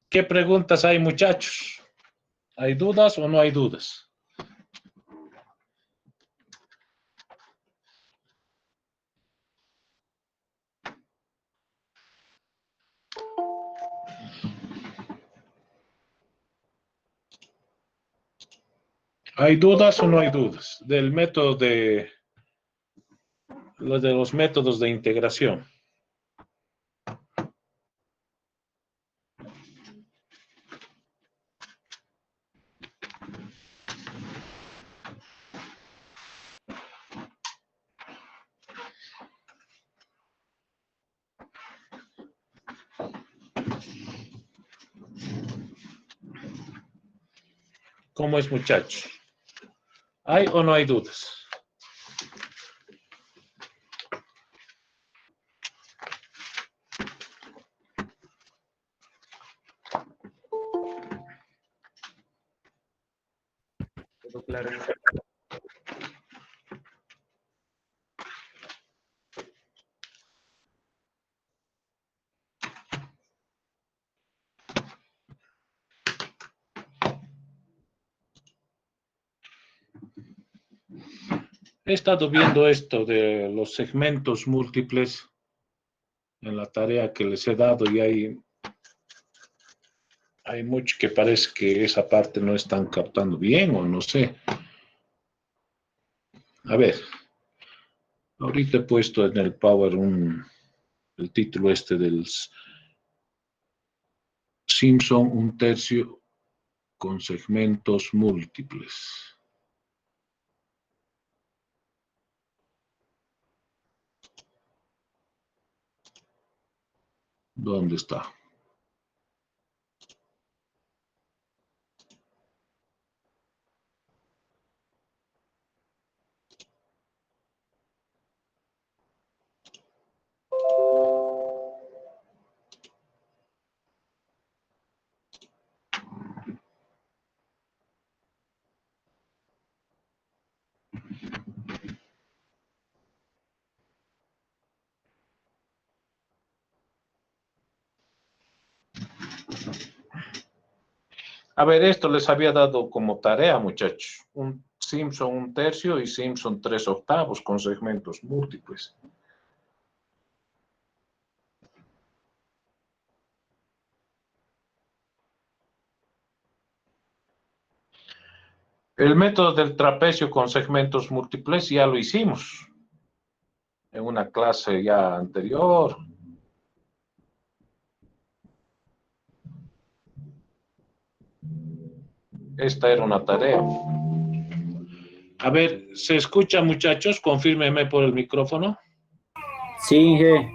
¿Qué preguntas hay, muchachos? ¿Hay dudas o no hay dudas? ¿Hay dudas o no hay dudas del método de los métodos de integración? ¿Cómo es, muchachos? ¿Hay o no hay dudas? Todo claro. He estado viendo esto de los segmentos múltiples en la tarea que les he dado y hay mucho que parece que esa parte no están captando bien o no sé. A ver, ahorita he puesto en el Power el título este del Simpson, un tercio con segmentos múltiples. ¿Dónde está? A ver, esto les había dado como tarea, muchachos. Un Simpson un tercio y Simpson 3/8 con segmentos múltiples. El método del trapecio con segmentos múltiples ya lo hicimos en una clase ya anterior. Esta era una tarea. A ver, ¿se escucha, muchachos? Confírmeme por el micrófono. Sí, Inge.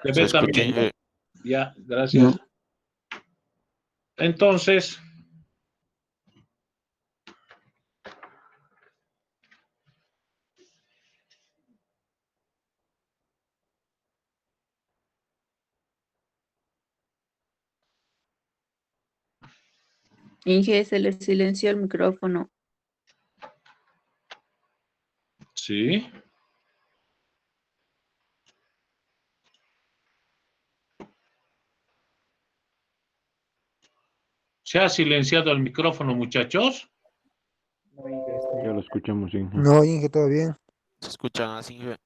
¿Se Se ve escucha, también? Inge. Ya, gracias. Entonces, Inge, se le silenció el micrófono. sí. ¿Se ha silenciado el micrófono, muchachos? No, Inge, está Ya bien. lo escuchamos, Inge. No, Inge, todo bien. Se escuchan así, Inge.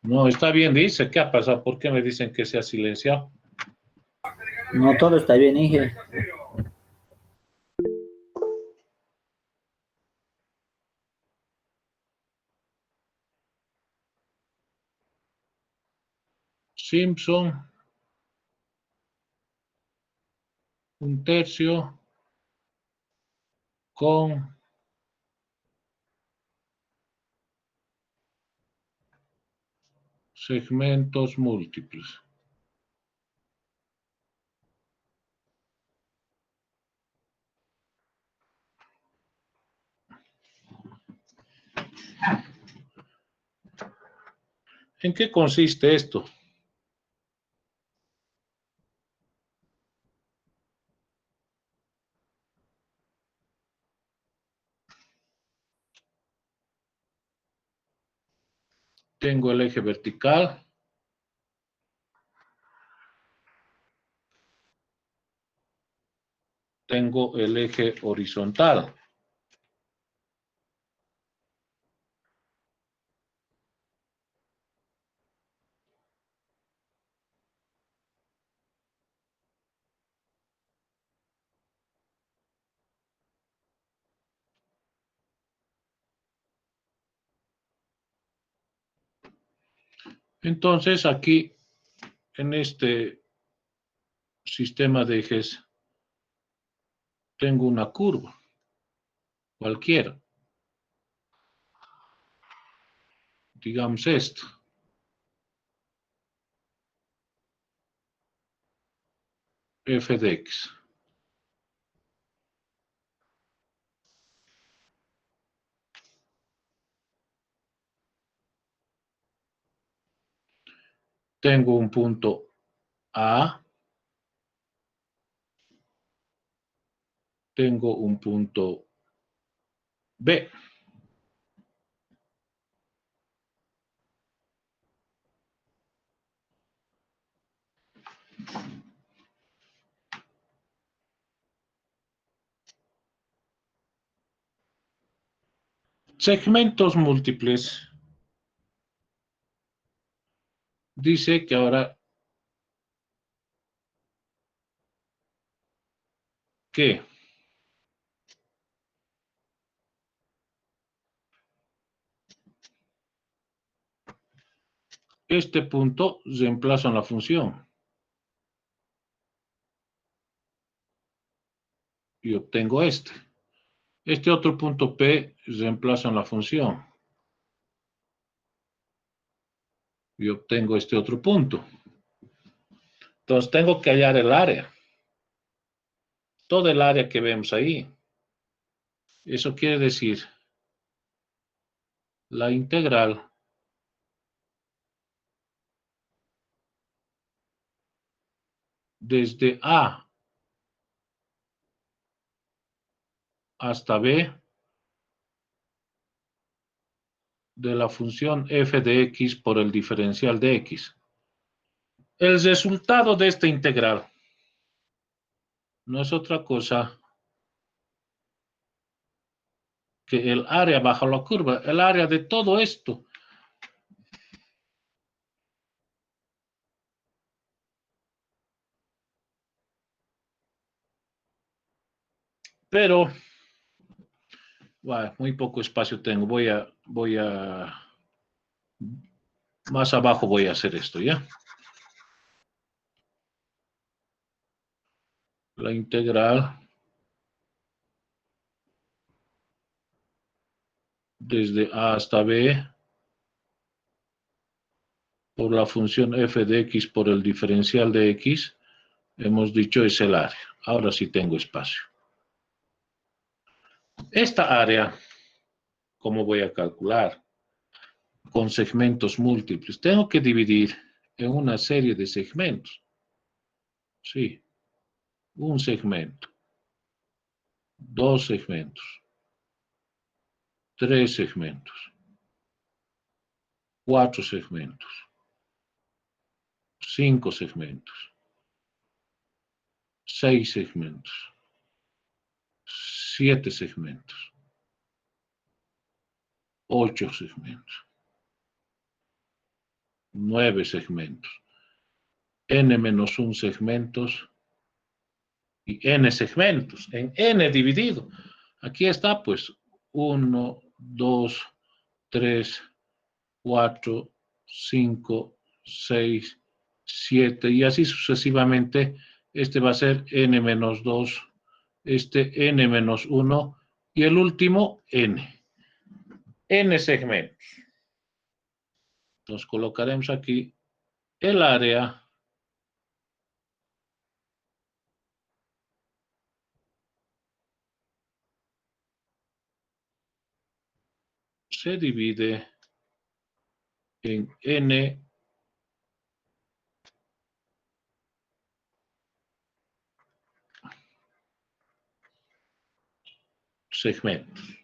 No, está bien, dice. ¿Qué ha pasado? ¿Por qué me dicen que se ha silenciado? No, todo está bien, Inge. Simpson, un tercio con segmentos múltiples. ¿En qué consiste esto? Tengo el eje vertical. tengo el eje horizontal. Entonces, aquí, en este sistema de ejes, tengo una curva, cualquiera. Digamos esto. F de X. Tengo un punto A. Tengo un punto B. Segmentos múltiples. Dice que ahora que este punto reemplazo en la función y obtengo este. Este otro punto P reemplazo en la función y obtengo este otro punto. Entonces tengo que hallar el área. Todo el área que vemos ahí. Eso quiere decir la integral desde A hasta B de la función f de x por el diferencial de x. El resultado de esta integral no es otra cosa que el área bajo la curva, el área de todo esto. Pero, bueno, muy poco espacio tengo. Más abajo voy a hacer esto, ¿ya? La integral desde A hasta B por la función f de x por el diferencial de x, hemos dicho es el área. Ahora sí tengo espacio. Esta área, ¿cómo voy a calcular? Con segmentos múltiples. Tengo que dividir en una serie de segmentos. Sí, un segmento, dos segmentos, tres segmentos, cuatro segmentos, cinco segmentos, seis segmentos, siete segmentos, ocho segmentos, nueve segmentos, n-1 segmentos y n segmentos, en n dividido. Aquí está, pues, 1, 2, 3, 4, 5, 6, 7 y así sucesivamente. Este va a ser n-2, este n-1 y el último n. N segmentos. Entonces colocaremos aquí el área se divide en n segmentos.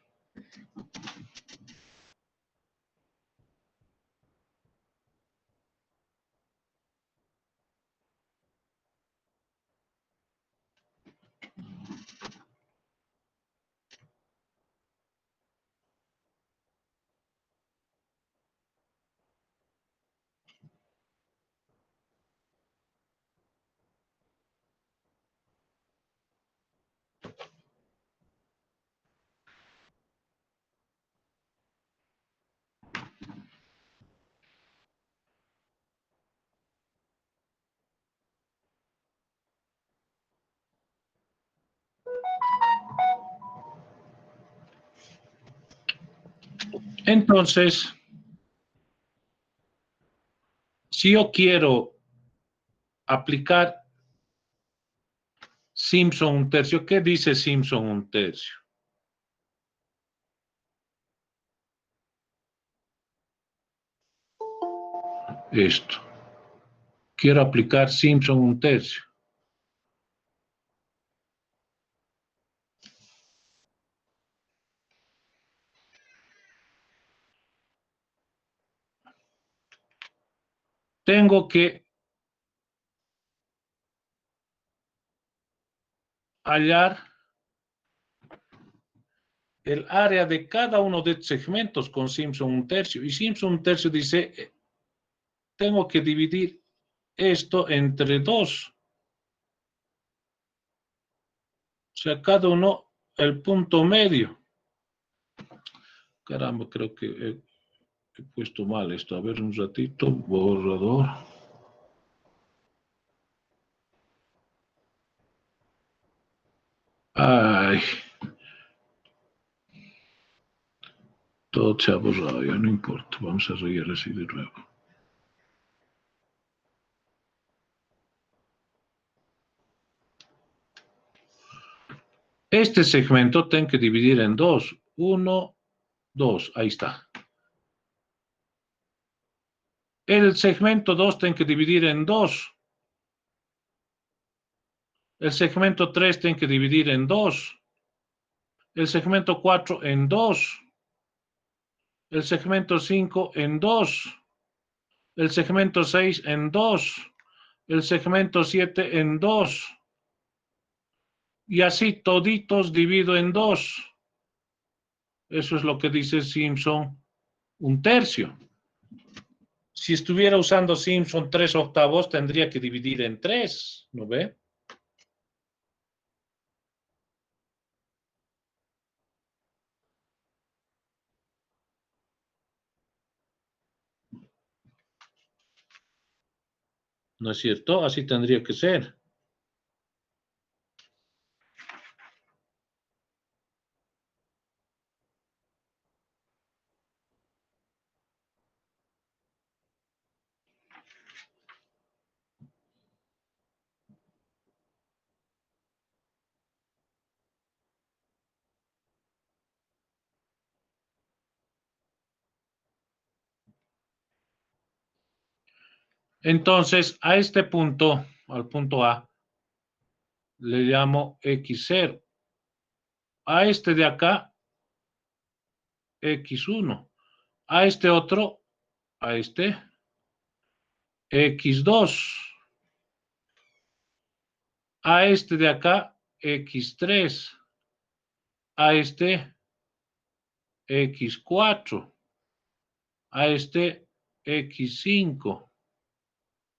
Entonces, si yo quiero aplicar Simpson un tercio, ¿qué dice Simpson un tercio? Esto. Quiero aplicar Simpson un tercio. Tengo que hallar el área de cada uno de estos segmentos con Simpson un tercio. Y Simpson un tercio dice, tengo que dividir esto entre 2. O sea, cada uno el punto medio. Caramba, creo que he puesto mal esto. A ver un ratito, borrador. Ay, todo se ha borrado, ya no importa. Vamos a seguir así de nuevo. Este segmento tengo que dividir en 2. 1, 2, ahí está. El segmento 2 tengo que dividir en 2. El segmento 3 tengo que dividir en 2. El segmento 4 en 2. El segmento 5 en 2. El segmento 6 en 2. El segmento 7 en 2. Y así toditos divido en 2. Eso es lo que dice Simpson un tercio. Si estuviera usando Simpson 3/8, tendría que dividir en 3, ¿no ve? ¿No es cierto? Así tendría que ser. Entonces, a este punto, al punto A, le llamo X0. A este de acá, X1. A este otro, a este, X2. A este de acá, X3. A este, X4. A este, X5.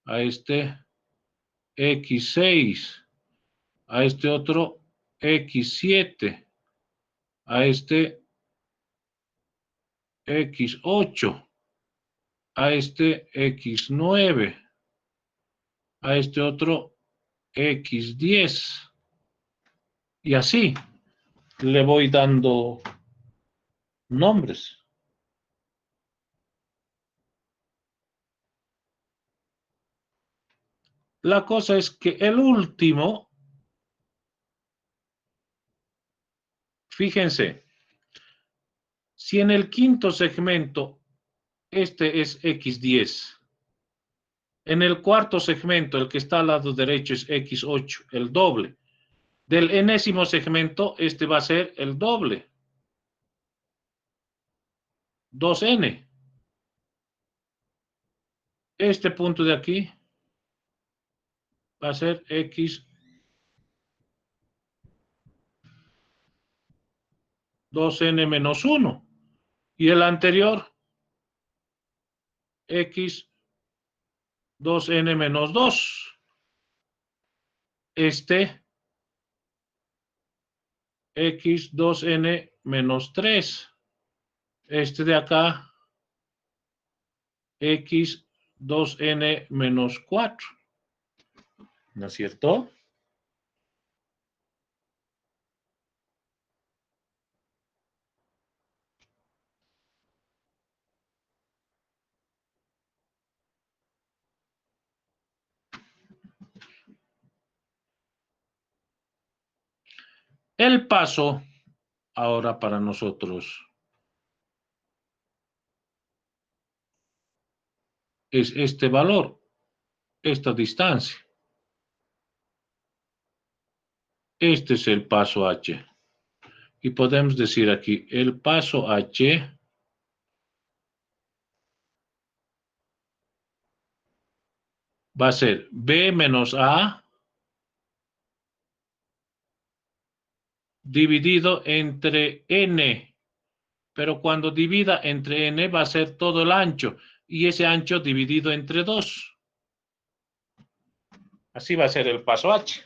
A este, X6. A este otro, X7. A este, X8. A este, X9. A este otro, X10. Y así le voy dando nombres. La cosa es que el último, fíjense, si en el quinto segmento este es X10, en el cuarto segmento, el que está al lado derecho es X8, el doble. Del enésimo segmento, este va a ser el doble. 2n. Este punto de aquí va a ser X 2n menos 1. Y el anterior, X 2n menos 2. Este, X 2n menos 3. Este de acá, X 2n menos 4. ¿No es cierto? El paso ahora para nosotros es este valor, esta distancia. Este es el paso H. Y podemos decir aquí, el paso H va a ser B menos A dividido entre N. Pero cuando divida entre N va a ser todo el ancho. Y ese ancho dividido entre 2. Así va a ser el paso H.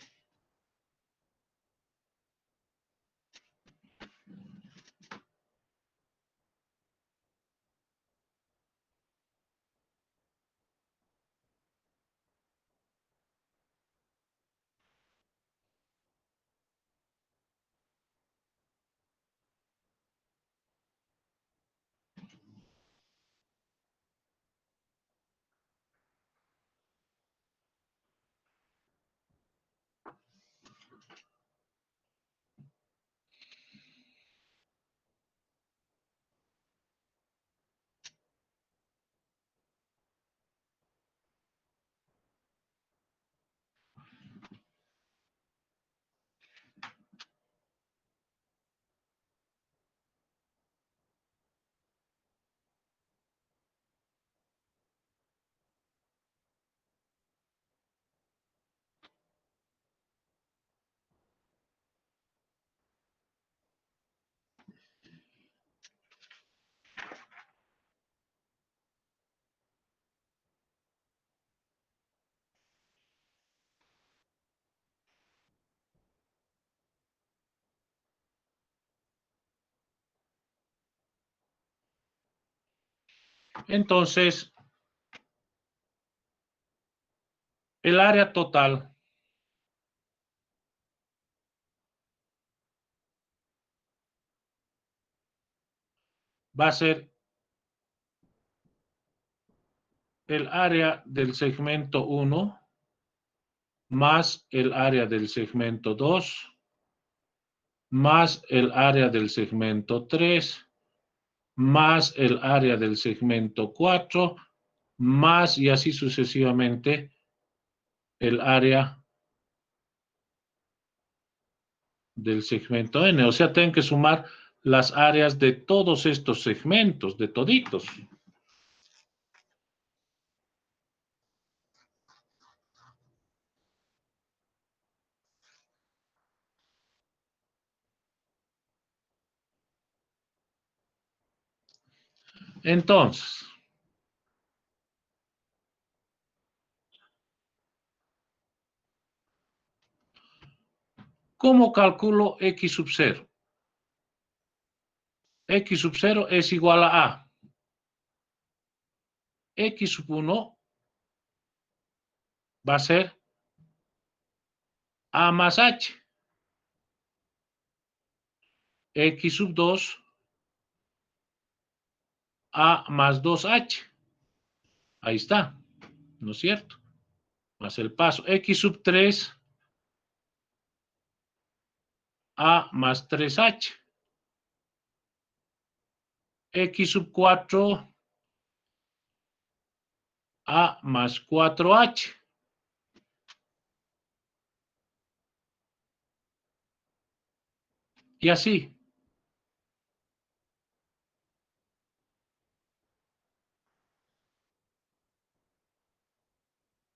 Entonces, el área total va a ser el área del segmento 1 más el área del segmento 2 más el área del segmento 3 más el área del segmento 4 más y así sucesivamente el área del segmento N. O sea, tengo que sumar las áreas de todos estos segmentos, de toditos. Entonces, ¿cómo calculo X sub 0? X sub 0 es igual a A. X sub 1 va a ser A más H. X sub 2, A más 2H. Ahí está, ¿no es cierto? Más el paso. X sub 3, A más 3H. X sub 4, A más 4H. Y así.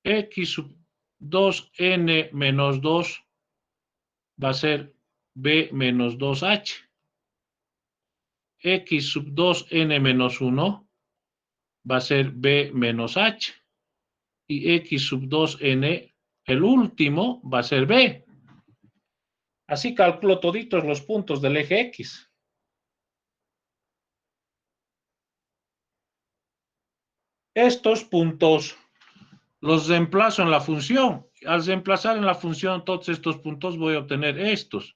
X sub 2N menos 2 va a ser B menos 2H. X sub 2N menos 1 va a ser B menos H. Y X sub 2N, el último, va a ser B. Así calculo toditos los puntos del eje X. Estos puntos los reemplazo en la función. Al reemplazar en la función todos estos puntos voy a obtener estos.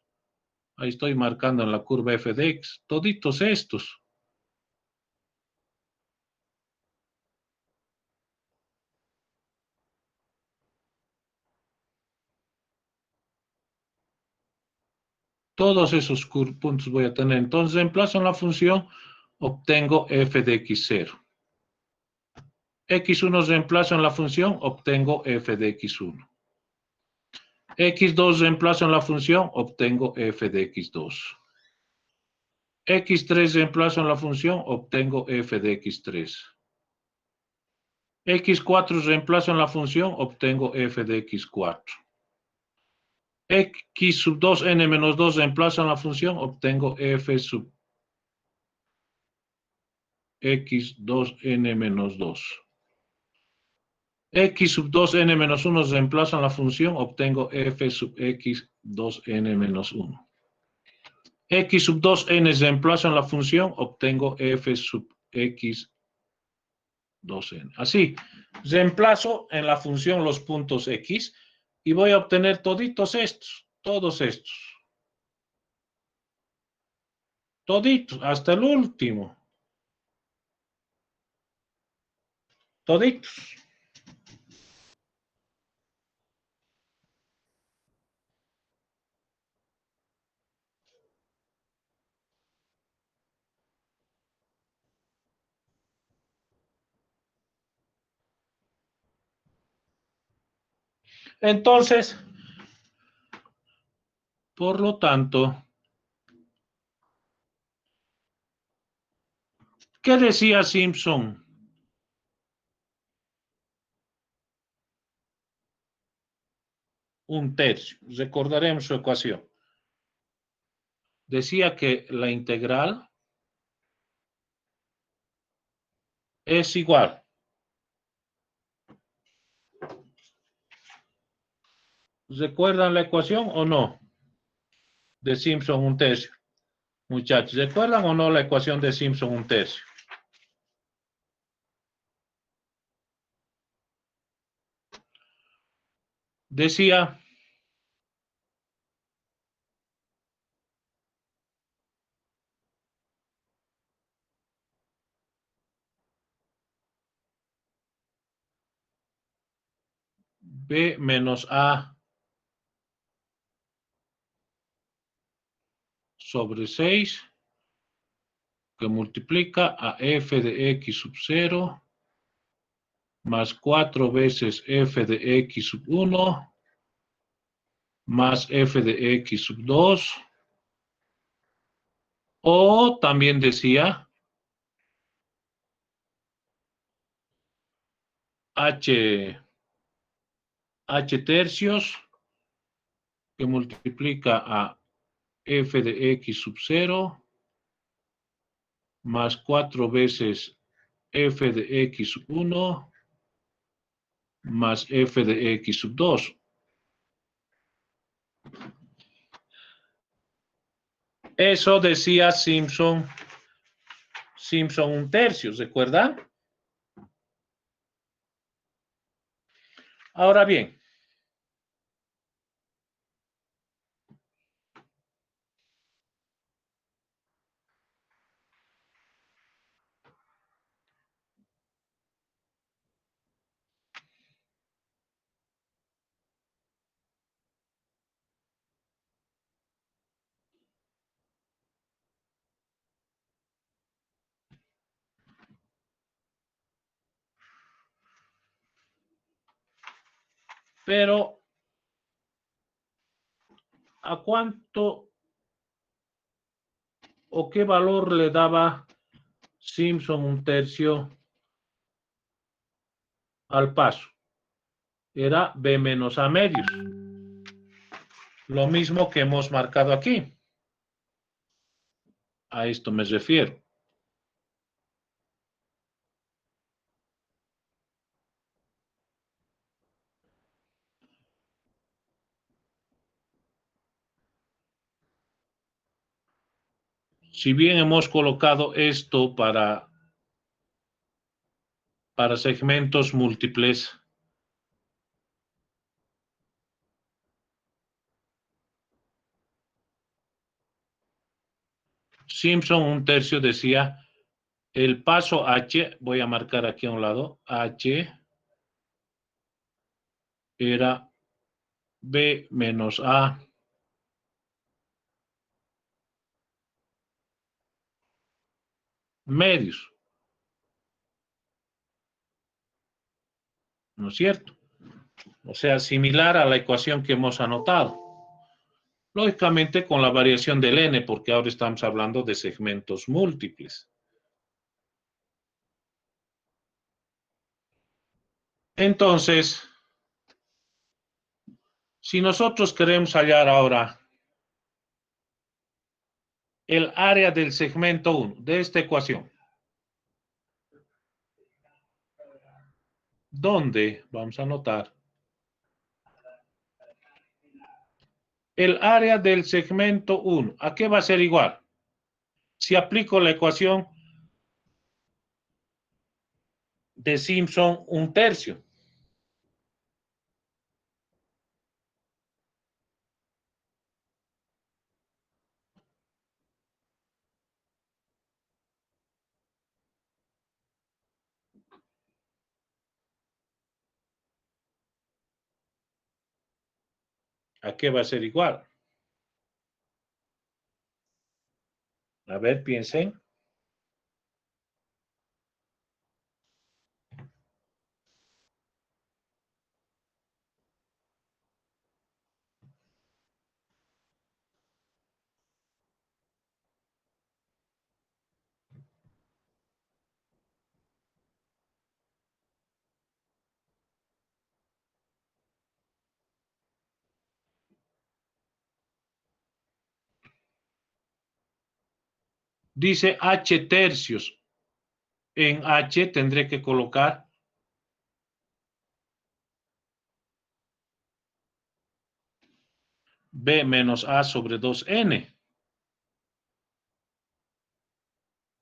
Ahí estoy marcando en la curva f de x. Toditos estos. Todos esos puntos voy a tener. Entonces, reemplazo en la función, obtengo f de x0. x1 reemplazo en la función, obtengo f de x1. x2 reemplazo en la función, obtengo f de x2. x3 reemplazo en la función, obtengo f de x3. x4 reemplazo en la función, obtengo f de x4. x sub 2 n menos 2 reemplazo en la función, obtengo f sub x2 n menos 2. X sub 2n menos 1 reemplazo en la función, obtengo f sub x2n menos 1. X sub 2n reemplazo en la función, obtengo f sub x2n. Así, reemplazo en la función los puntos x y voy a obtener toditos estos, todos estos. Toditos, hasta el último. Toditos. Entonces, por lo tanto, ¿qué decía Simpson? Un tercio. Recordaremos su ecuación. Decía que la integral es igual. ¿Recuerdan la ecuación o no? De Simpson un tercio. Muchachos, ¿recuerdan o no la ecuación de Simpson un tercio? Decía B menos A sobre 6 que multiplica a f de x sub 0 más 4 veces f de x sub 1 más f de x sub 2. O también decía h tercios que multiplica a f de x sub 0 más 4 veces f de x sub 1 más f de x sub 2. Eso decía Simpson un tercio, ¿recuerdan? Ahora bien, pero ¿a cuánto o qué valor le daba Simpson un tercio al paso? Era b menos a medios. Lo mismo que hemos marcado aquí. A esto me refiero. Si bien hemos colocado esto para segmentos múltiples, Simpson un tercio decía el paso h, voy a marcar aquí a un lado, h era b menos a medios. ¿No es cierto? O sea, similar a la ecuación que hemos anotado. Lógicamente con la variación del n, porque ahora estamos hablando de segmentos múltiples. Entonces, si nosotros queremos hallar ahora el área del segmento 1 de esta ecuación, ¿dónde vamos a anotar? El área del segmento 1, ¿a qué va a ser igual? Si aplico la ecuación de Simpson 1/3. ¿A qué va a ser igual? A ver, piensen. Dice h tercios. En h tendré que colocar b menos a sobre 2n.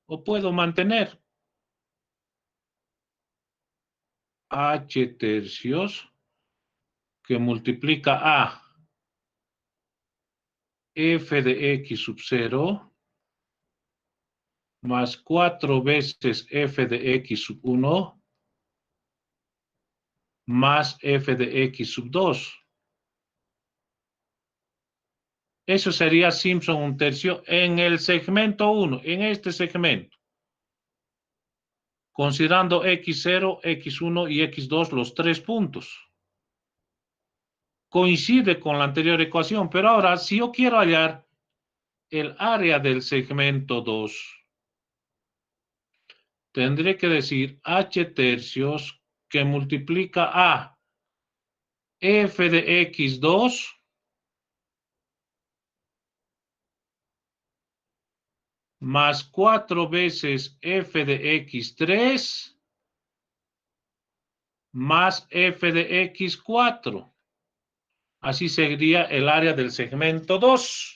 O puedo mantener h tercios que multiplica a f de x sub 0 más 4 veces f de x sub 1 más f de x sub 2. Eso sería Simpson 1/3 en el segmento 1, en este segmento. Considerando x0, x1 y x2 los 3 puntos. Coincide con la anterior ecuación, pero ahora si yo quiero hallar el área del segmento 2, tendré que decir h tercios que multiplica a f de x2 más 4 veces f de x3 más f de x4. Así sería el área del segmento 2.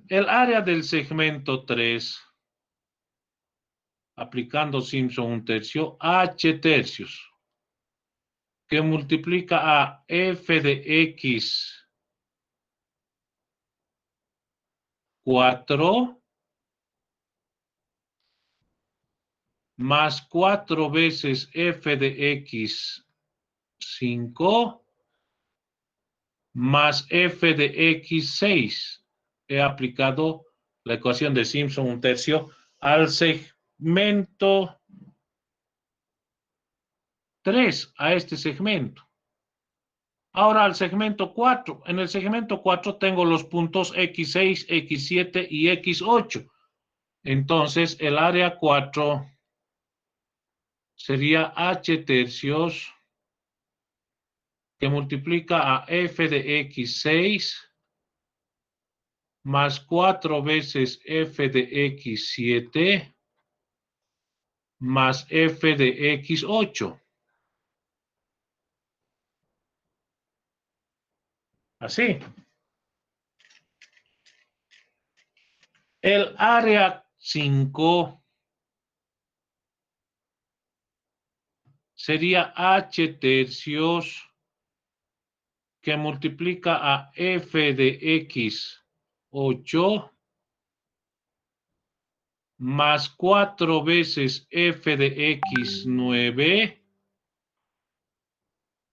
El área del segmento 3, aplicando Simpson 1/3, h tercios, que multiplica a f de x 4 más 4 veces f de x 5 más f de x 6. He aplicado la ecuación de Simpson 1/3 al segmento 3, a este segmento. Ahora al segmento 4. En el segmento 4 tengo los puntos x6, x7 y x8. Entonces el área 4 sería h tercios que multiplica a f de x6 más 4 veces f de x7 más f de x8. Así. El área 5 sería h tercios que multiplica a f de x8 más 4 veces f de x9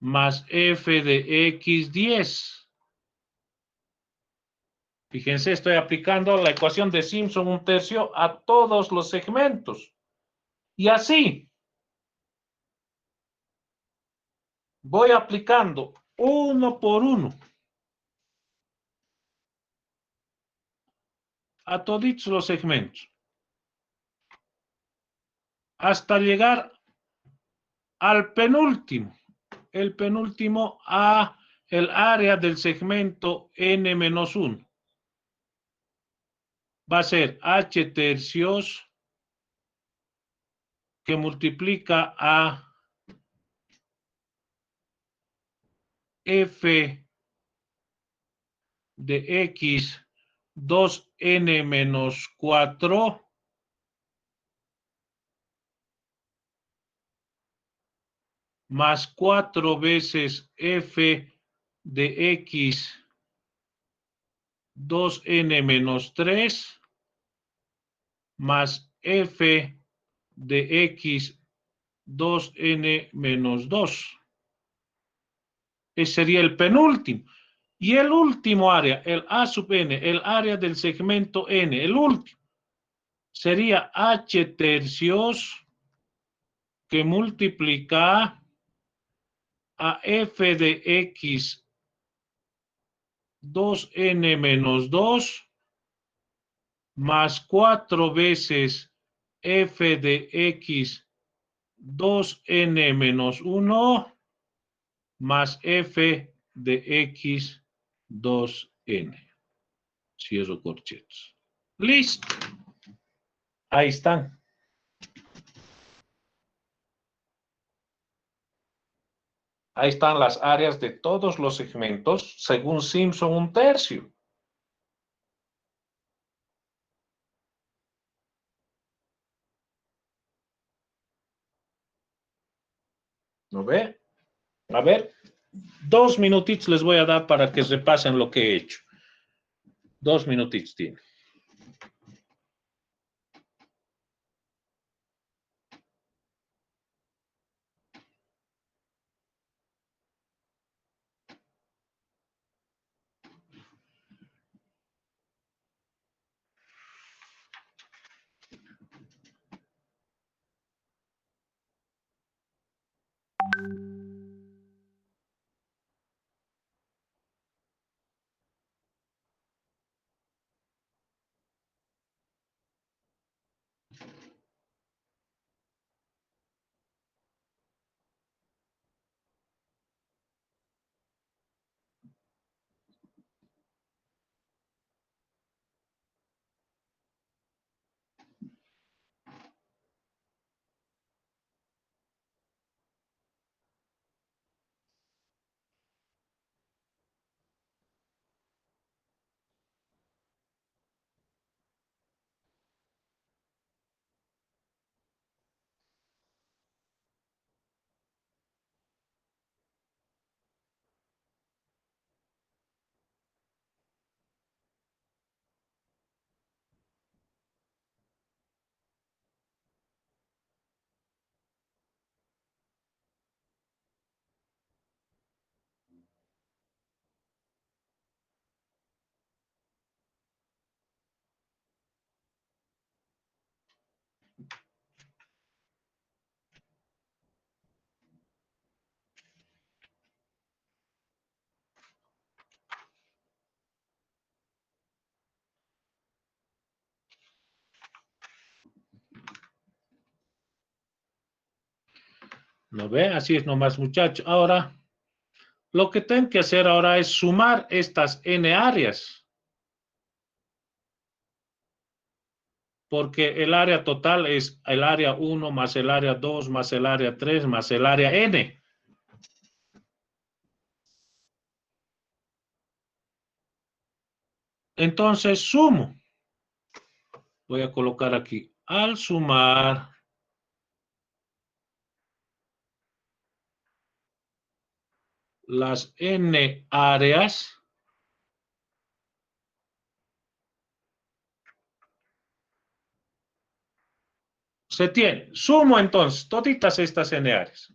más f de x10. Fíjense, estoy aplicando la ecuación de Simpson 1/3 a todos los segmentos. Y así voy aplicando uno por uno a todos los segmentos hasta llegar al penúltimo. El penúltimo a el área del segmento n-1. Va a ser h tercios que multiplica a f de x 2n-4 más 4 veces f de x 2n-3 más f de x 2n-2. Ese sería el penúltimo. Y el último área, el a sub n, el área del segmento n, el último, sería h tercios que multiplica a f de x 2n-2 más 4 veces f de x 2n-1 más f de x 2n. Cierro corchetes. Listo. Ahí están. Ahí están las áreas de todos los segmentos según Simpson 1/3. ¿No ve? A ver, 2 minutitos les voy a dar para que repasen lo que he hecho. 2 minutitos tiene. ¿No ve? Así es nomás, muchachos. Ahora, lo que tengo que hacer ahora es sumar estas n áreas. Porque el área total es el área 1 más el área 2 más el área 3 más el área n. Entonces, sumo. Voy a colocar aquí. Al sumar las n áreas, se tiene. Sumo entonces toditas estas n áreas.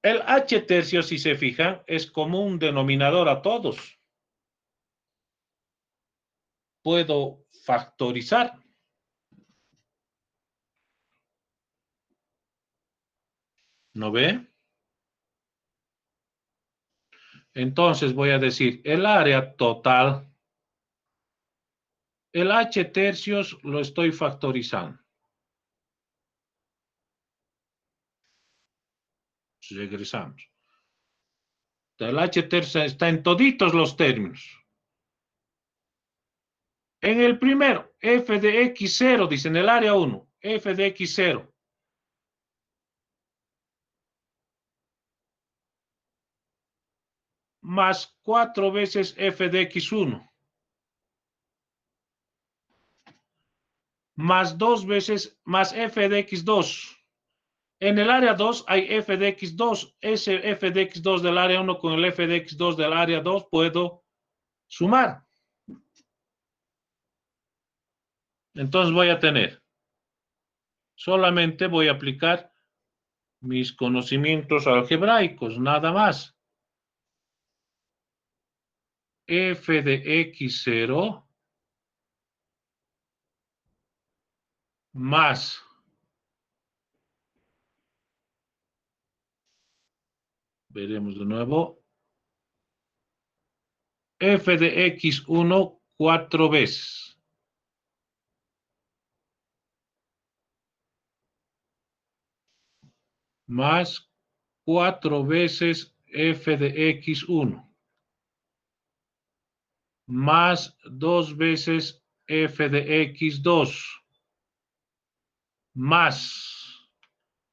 El h tercio, si se fijan, es como un denominador a todos. Puedo factorizar. ¿No ve? Entonces voy a decir el área total. El h tercios lo estoy factorizando. Regresamos. El h tercio está en toditos los términos. En el primero, f de x0, dice en el área 1, f de x0. Más 4 veces f de x1. Más 2 veces, más f de x2. En el área 2 hay f de x2. Ese f de x2 del área 1 con el f de x2 del área 2 puedo sumar. Entonces voy a tener, solamente voy a aplicar mis conocimientos algebraicos, nada más. F de x0 más veremos de nuevo. F de x1 4 veces. Más 4 veces f de x1. Más 2 veces f de x2. Más.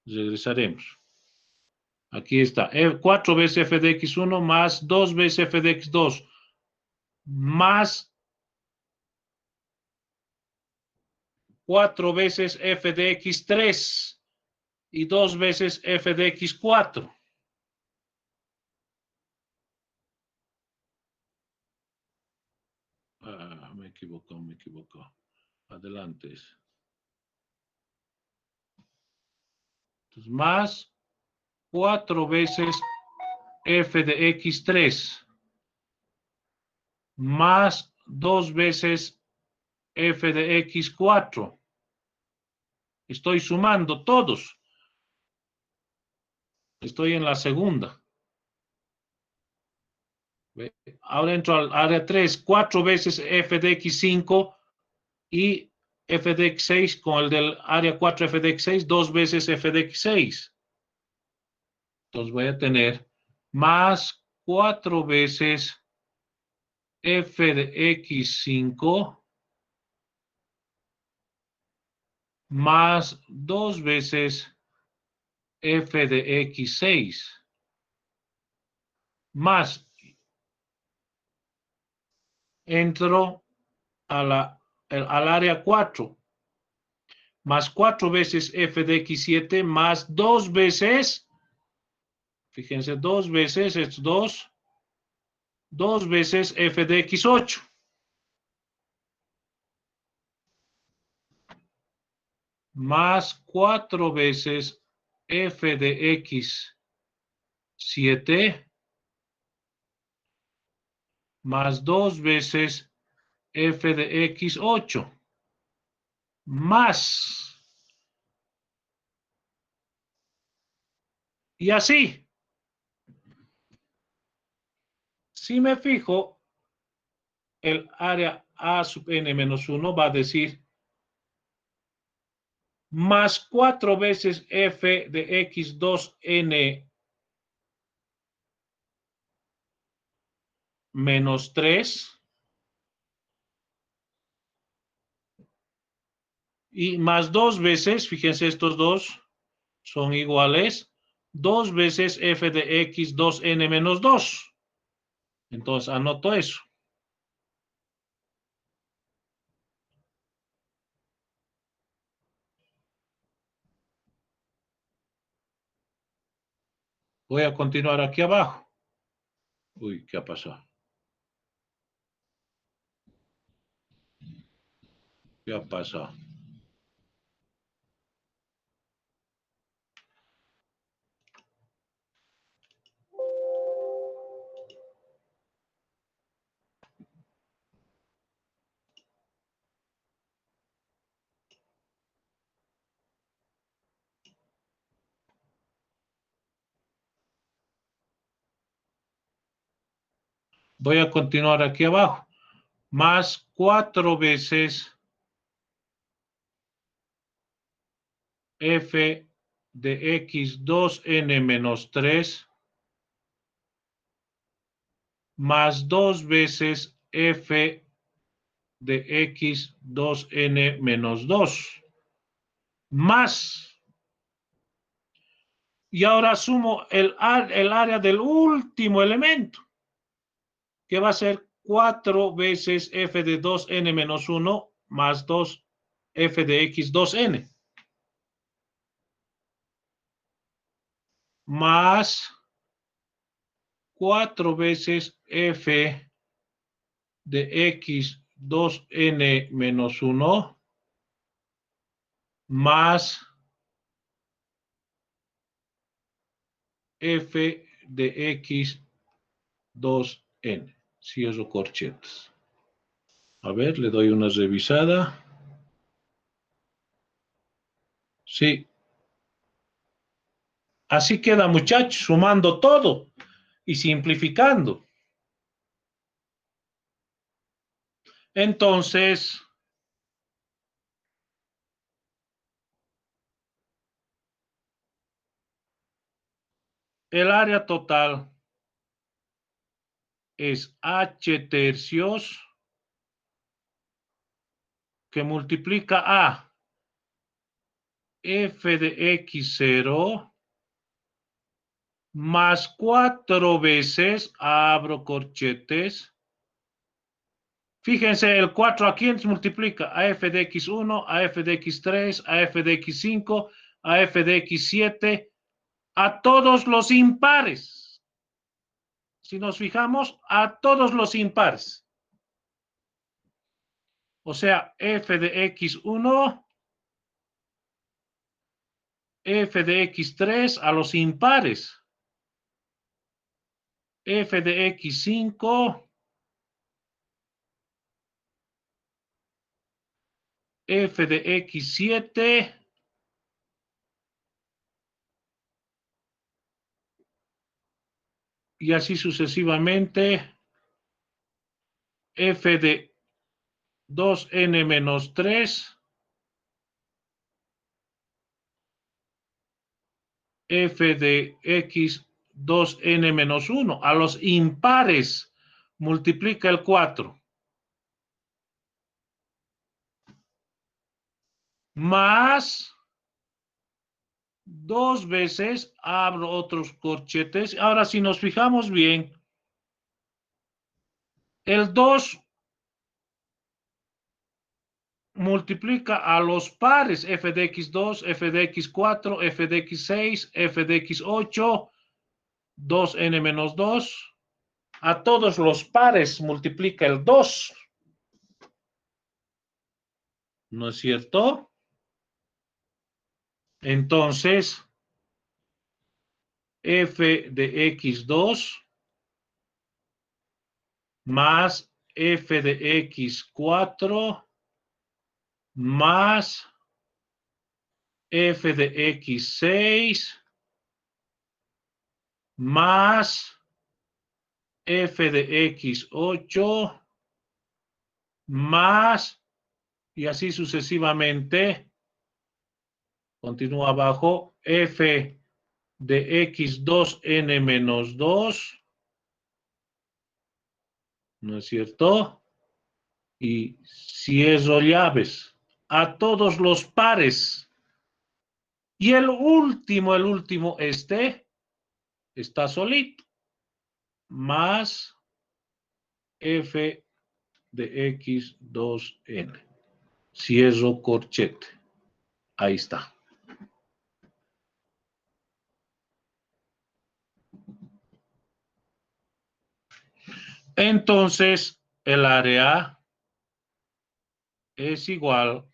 Regresaremos. Aquí está. 4 veces f de x1 más 2 veces f de x2. Más 4 veces f de x3 y 2 veces f de x4. Me equivoco. Adelante. Entonces, más 4 veces f de x3 más 2 veces f de x4. Estoy sumando todos. Estoy en la segunda. Ahora entro al área 3. 4 veces f de x5 y f de x6 con el del área 4 f de x6, 2 veces f de x6. Entonces voy a tener más 4 veces f de x5 más 2 veces f de x6 más entro al área 4 más 4 veces f de x7 más 2 veces, fíjense, 2 veces, es 2 veces f de x8. Más 4 veces f de x7 más 2 veces f de x8 más. Y así. Si me fijo, el área a sub n menos 1 va a decir más 4 veces f de x2n menos 3 y más 2 veces, fíjense, estos dos son iguales, 2 veces f de x2n menos 2. Entonces anoto eso. Voy a continuar aquí abajo. Uy, ¿qué ha pasado? ¿Qué ha pasado? Voy a continuar aquí abajo. Más 4 veces f de x 2n menos 3 más 2 veces f de x 2n menos 2 más. Y ahora sumo el área del último elemento, que va a ser 4 veces f de 2n menos 1 más 2 f de x 2n. Más 4 veces f de x 2n menos 1 más f de x 2n. Cierro corchetes. A ver, le doy una revisada. Sí. Así queda, muchachos, sumando todo y simplificando. Entonces, el área total es h tercios que multiplica a f de x0 más 4 veces, abro corchetes. Fíjense, el 4 a quién se multiplica, a f de x1, a f de x3, a f de x5, a f de x7, a todos los impares. Si nos fijamos, a todos los impares. O sea, f de x1, f de x3 a los impares. F de x5, f de x7, y así sucesivamente, f de 2n menos 3, f de x 2n menos 1. A los impares multiplica el 4. Más 2 veces, abro otros corchetes. Ahora, si nos fijamos bien, el 2 multiplica a los pares f de x2, f de x4, f de x6, f de x8, 2n menos 2. A todos los pares multiplica el 2. ¿No es cierto? Entonces, f de x2 más f de x4 más f de x6 más f de x8 más, y así sucesivamente, continúa abajo, f de x2n menos 2, ¿no es cierto? Y cierro llaves a todos los pares. Y el último, está solito, más f de x2n. Cierro corchete. Ahí está. Entonces, el área es igual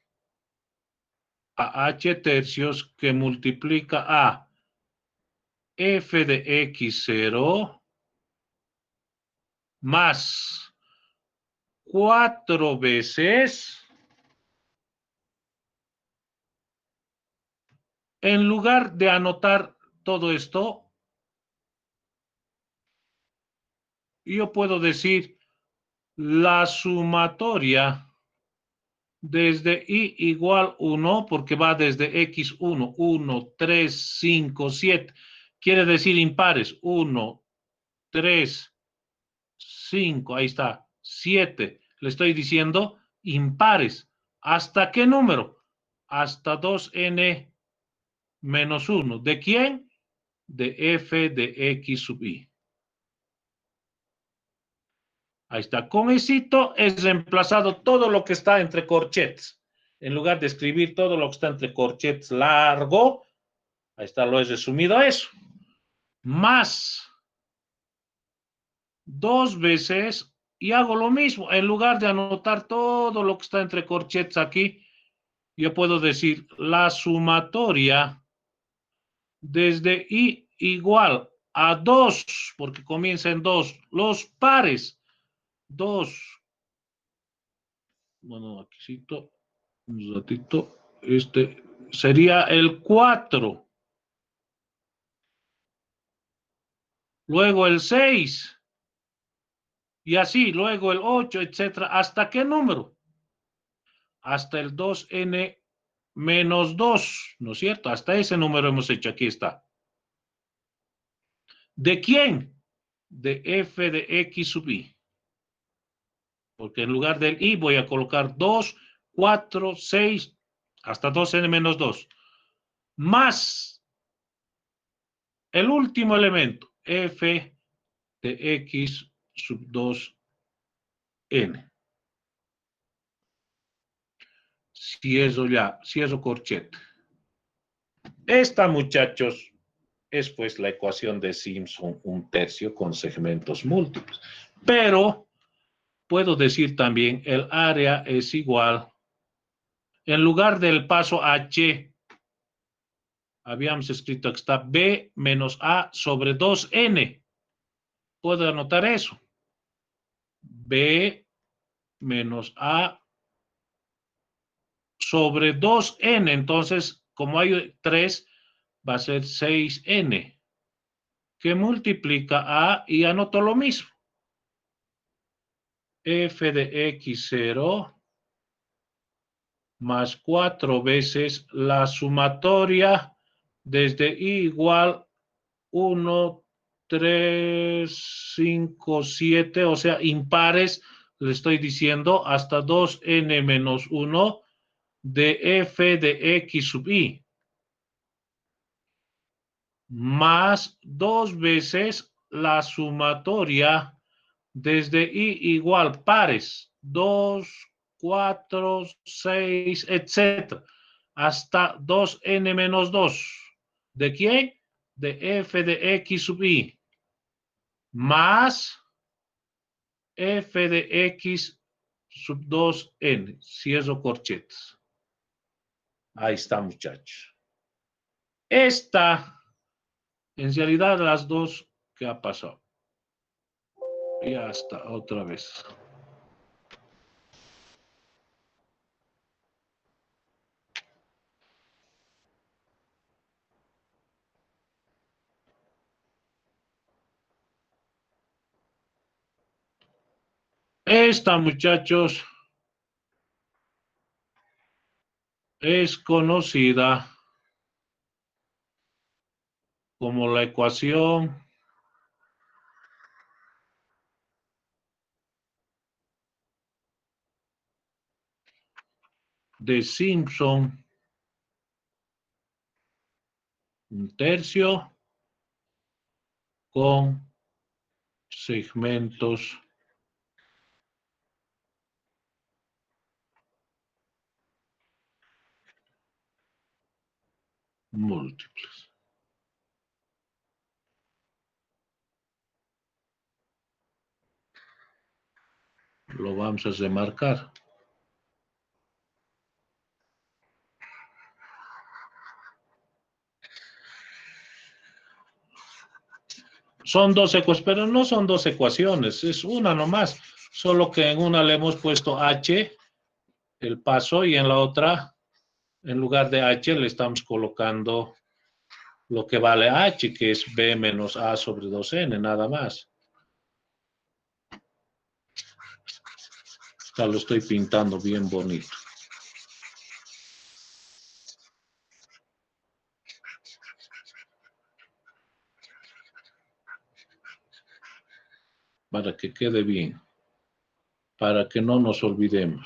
a h tercios que multiplica a f de x0 más 4 veces, en lugar de anotar todo esto, yo puedo decir la sumatoria desde i igual 1, porque va desde x1, 1, 3, 5, 7. Quiere decir impares, 1, 3, 5, ahí está, 7. Le estoy diciendo impares. ¿Hasta qué número? Hasta 2n menos 1. ¿De quién? De f de x sub i. Ahí está. Con éxito es reemplazado todo lo que está entre corchetes. En lugar de escribir todo lo que está entre corchetes largo, ahí está, lo he resumido a eso. Más 2 veces y hago lo mismo. En lugar de anotar todo lo que está entre corchetes aquí, yo puedo decir la sumatoria desde i igual a 2, porque comienza en 2, los pares 2. Bueno, aquí cito un ratito. Este sería el 4. Luego el 6. Y así, luego el 8, etcétera. ¿Hasta qué número? Hasta el 2n menos 2, ¿no es cierto? Hasta ese número hemos hecho, aquí está. ¿De quién? De f de x sub i. Porque en lugar del i voy a colocar 2, 4, 6, hasta 2n menos 2. Más el último elemento, f de x sub 2n. Cierro corchete. Esta, muchachos, es pues la ecuación de Simpson 1/3 con segmentos múltiples. Pero puedo decir también el área es igual, en lugar del paso h, habíamos escrito que está b menos a sobre 2n. Puedo anotar eso. b menos a sobre 2n. Entonces, como hay 3, va a ser 6n. Que multiplica a y anoto lo mismo. F de x0 más 4 veces la sumatoria desde i igual 1, 3, 5, 7, o sea, impares, le estoy diciendo, hasta 2n menos 1 de f de x sub i. Más 2 veces la sumatoria desde i igual pares, 2, 4, 6, etc. Hasta 2n menos 2. ¿De quién? De f de x sub i. Más f de x sub 2n. Cierro corchetes. Ahí está, muchachos. Esta, en realidad, las dos que ha pasado. Ya está, otra vez. Esta, muchachos, es conocida como la ecuación de Simpson 1/3 con segmentos múltiples. Lo vamos a remarcar. Son dos ecuaciones, pero no son dos ecuaciones, es una nomás. Solo que en una le hemos puesto h, el paso, y en la otra, en lugar de h, le estamos colocando lo que vale h, que es b menos a sobre 2n, nada más. Ya lo estoy pintando bien bonito. Para que quede bien. Para que no nos olvidemos.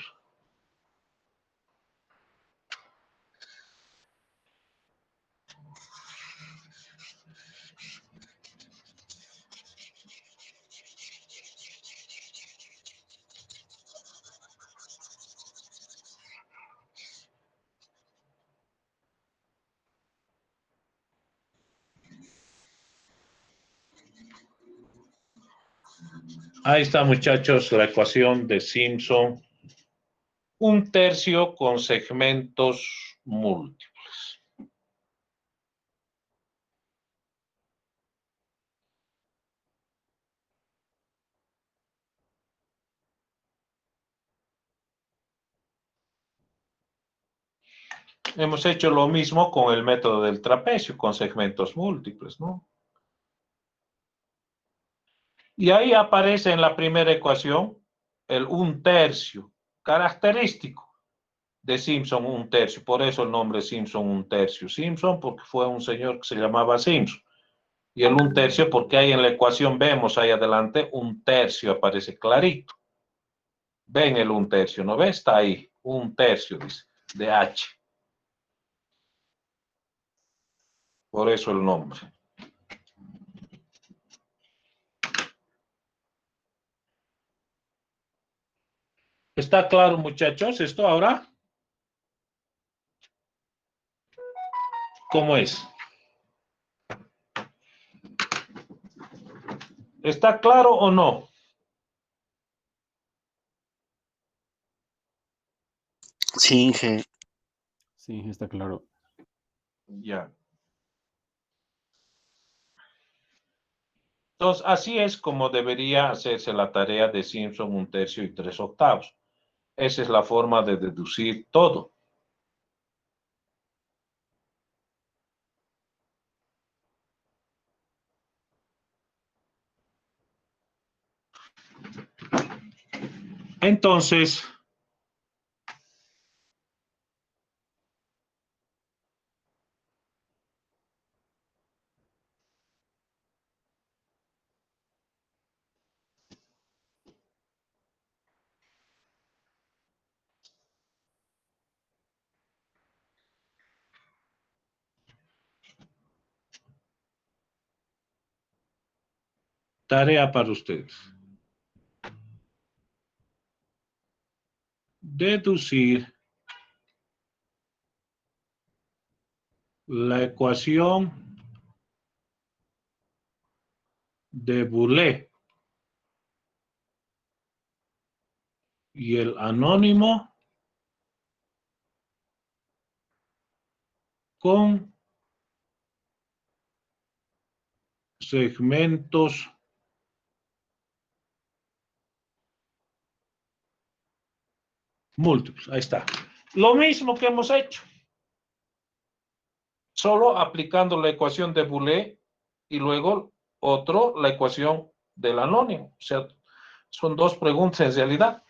Ahí está, muchachos, la ecuación de Simpson. Un tercio con segmentos múltiples. Hemos hecho lo mismo con el método del trapecio, con segmentos múltiples, ¿no? Y ahí aparece en la primera ecuación el un tercio, característico de Simpson, un tercio. Por eso el nombre Simpson, un tercio. Simpson porque fue un señor que se llamaba Simpson. Y el un tercio porque ahí en la ecuación vemos ahí adelante un tercio, aparece clarito. Ven el un tercio, ¿no ves? Está ahí, un tercio, dice, de H. Por eso el nombre. ¿Está claro, muchachos, esto ahora? ¿Cómo es? ¿Está claro o no? Sí, Inge. Sí, está claro. Ya. Entonces, así es como debería hacerse la tarea de Simpson, un tercio y 3/8. Esa es la forma de deducir todo. Entonces, tarea para ustedes. Deducir la ecuación de Boole y el anónimo con segmentos múltiples. Ahí está. Lo mismo que hemos hecho, solo aplicando la ecuación de Boole y luego la ecuación del anónimo. O sea, son dos preguntas en realidad.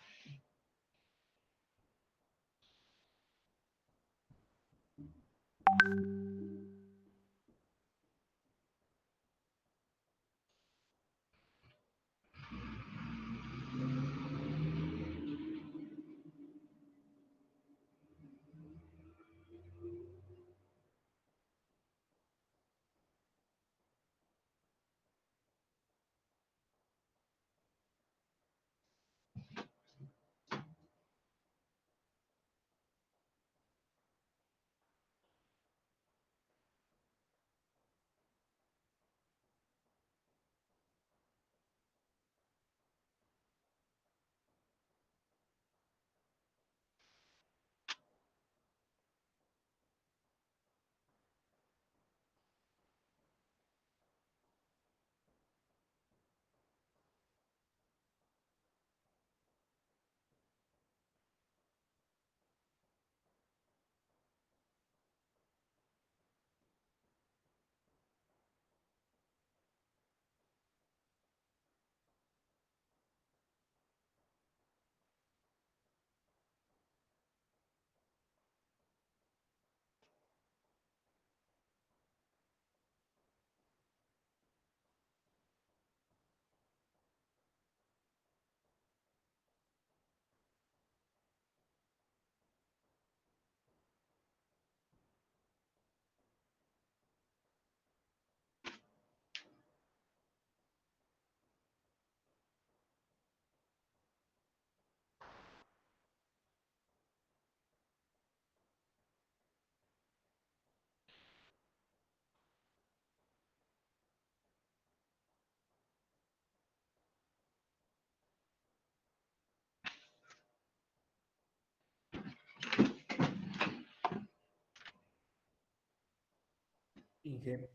Inge,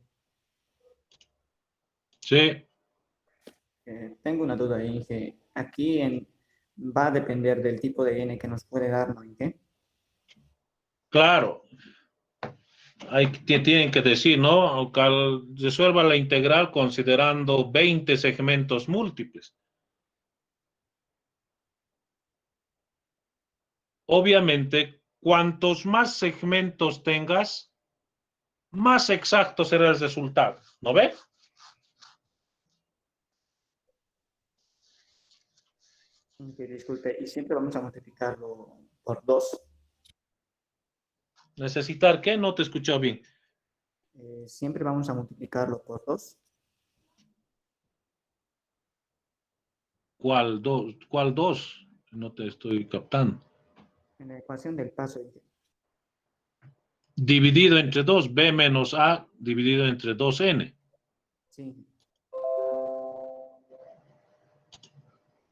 Sí, tengo una duda, Inge. Va a depender del tipo de n que nos puede dar, ¿no, Inge? claro. Tienen que decir, ¿no? Resuelva la integral considerando 20 segmentos múltiples. Obviamente, cuantos más segmentos tengas, más exacto será el resultado. ¿No ve? Inge, disculpe, y siempre vamos a multiplicarlo por 2. ¿Necesitar qué? No te escucho bien. Siempre vamos a multiplicarlo por 2. ¿Cuál dos? ¿Cuál dos? No te estoy captando. En la ecuación del paso, Inge. Dividido entre 2, b menos a dividido entre 2n. Sí,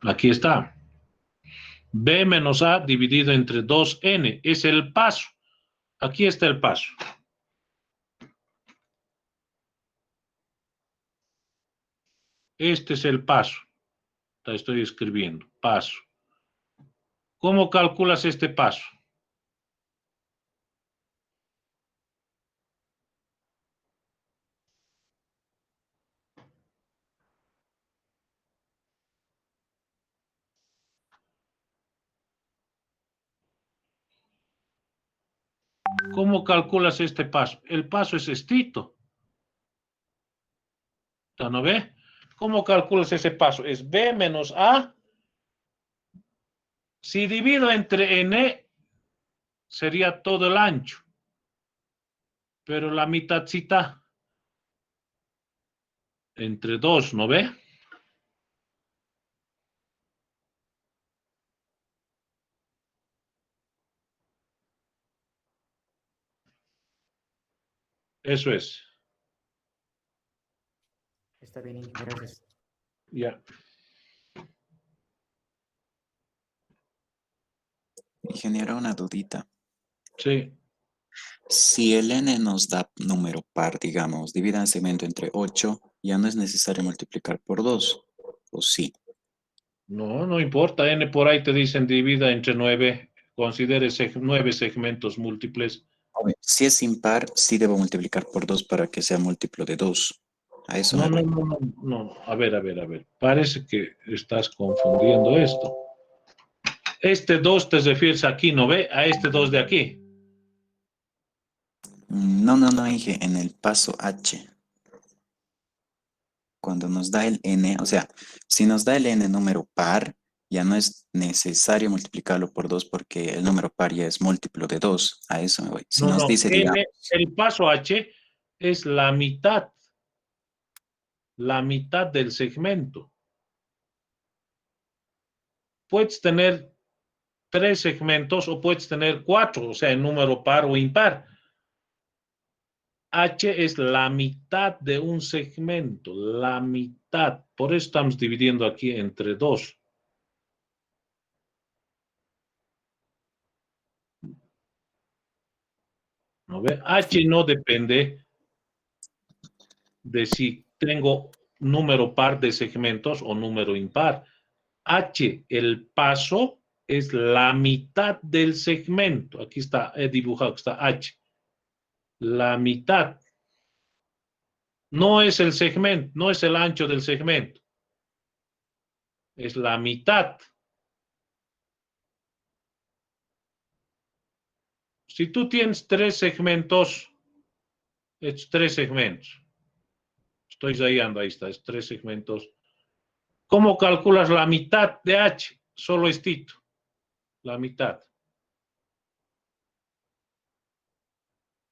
Aquí está. B menos a dividido entre 2n. Es el paso. Aquí está el paso. Este es el paso. Te estoy escribiendo. Paso. ¿Cómo calculas este paso? ¿Cómo calculas este paso? El paso es estricto. ¿No ve? ¿Cómo calculas ese paso? Es b menos a. Si divido entre n, sería todo el ancho. Pero la mitadcita entre 2, ¿no ve? Eso es. está bien, Inge, gracias. Ya. Ingeniero, una dudita. Sí. Si el n nos da número par, digamos, divida el segmento entre 8, ya no es necesario multiplicar por 2, ¿o sí? No, no importa. N por ahí te dicen divida entre 9. Considere 9 segmentos múltiples. Si es impar, sí debo multiplicar por 2 para que sea múltiplo de 2. A eso me No, no, voy. no, no, no. A ver, a ver, a ver. Parece que estás confundiendo esto. Este 2 te refieres aquí, ¿no ve? A este 2 de aquí. No, no, no, Inge, en el paso H. Cuando nos da el n, o sea, si nos da el n número par, ya no es necesario multiplicarlo por 2 porque el número par ya es múltiplo de 2. A eso me voy. Si No, nos no. dice, digamos, N, el paso H es la mitad. La mitad del segmento. Puedes tener 3 segmentos o puedes tener 4, o sea, en número par o impar. H es la mitad de un segmento, la mitad. Por eso estamos dividiendo aquí entre 2. ¿No ve? H no depende de si tengo número par de segmentos o número impar. H, el paso, es la mitad del segmento. Aquí está, he dibujado que está H. La mitad. No es el segmento, no es el ancho del segmento. Es la mitad. Si tú tienes 3 segmentos, es 3 segmentos. Estoy rayando, ahí está, es 3 segmentos. ¿Cómo calculas la mitad de H? Solo estito, la mitad.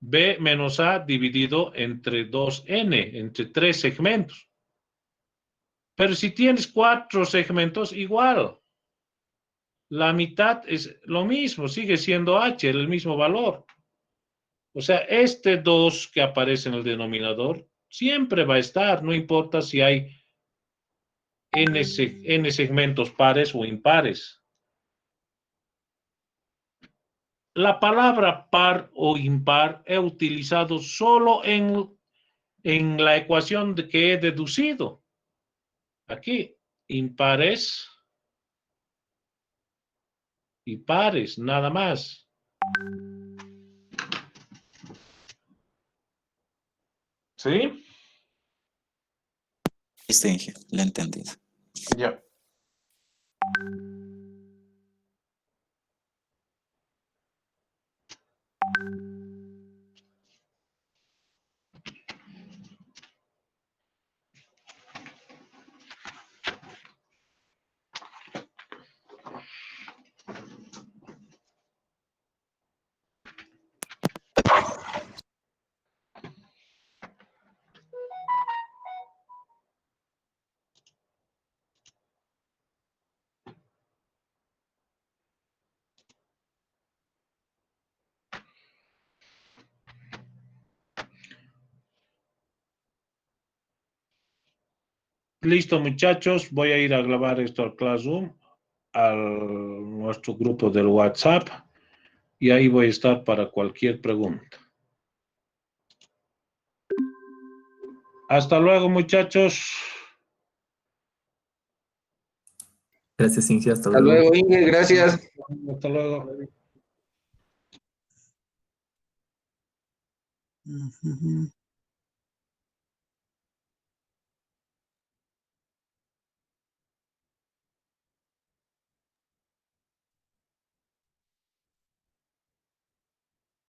B menos A dividido entre 2N, entre 3 segmentos. Pero si tienes 4 segmentos, igual. La mitad es lo mismo, sigue siendo H, el mismo valor. O sea, este 2 que aparece en el denominador siempre va a estar, no importa si hay n segmentos pares o impares. La palabra par o impar he utilizado solo en en la ecuación que he deducido. Aquí, impares y pares, nada más. ¿Sí? Listo, Inge, lo he entendido. Ya. Listo, muchachos. Voy a ir a grabar esto al Classroom, a nuestro grupo del WhatsApp, y ahí voy a estar para cualquier pregunta. Hasta luego, muchachos. Gracias, Inge. Hasta Hasta luego. luego, Inge, gracias. Hasta luego. Ujú.